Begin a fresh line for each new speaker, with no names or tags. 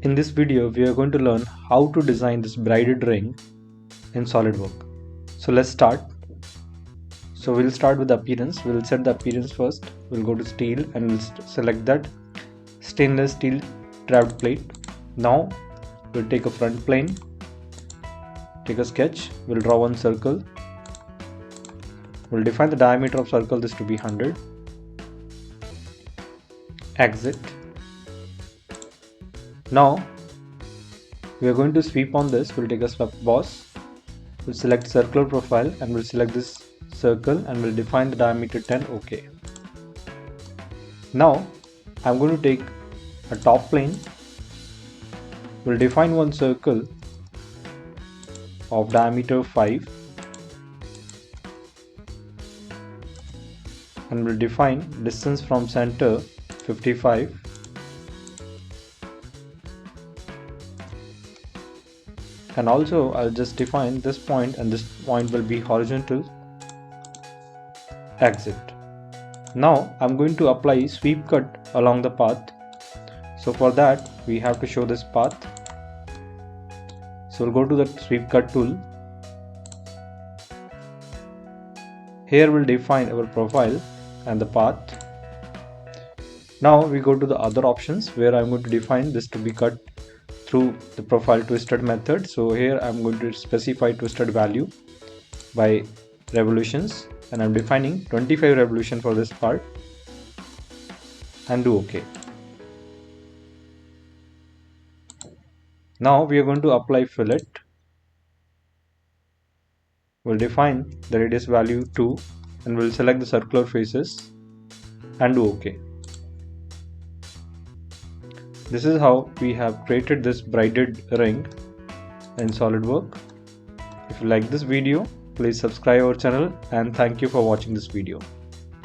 In this video, we are going to learn how to design this braided ring in SolidWorks. So let's start. So we'll start with the appearance. We'll set the appearance first. We'll go to steel and we'll select that stainless steel trapped plate. Now we'll take a front plane, take a sketch, we'll draw one circle. We'll define the diameter of circle this to be 100. Exit. Now we are going to sweep on this. We'll take a swept boss. We'll select circular profile and we'll select this circle and we'll define the diameter 10. OK. Now I'm going to take a top plane. We'll define one circle of diameter 5 and we'll define distance from center 55. And also I'll just define this point, and this point will be horizontal. Exit. Now I'm going to apply sweep cut along the path. So for that we have to show this path. So we'll go to the sweep cut tool. Here we'll define our profile and the path. Now we go to the other options where I'm going to define this to be cut through the profile twisted method. So here I'm going to specify twisted value by revolutions and I'm defining 25 revolution for this part and do OK. Now we are going to apply fillet. We'll define the radius value 2 and we'll select the circular faces and do OK. This is how we have created this braided ring in SolidWorks. If you like this video, please subscribe our channel and thank you for watching this video.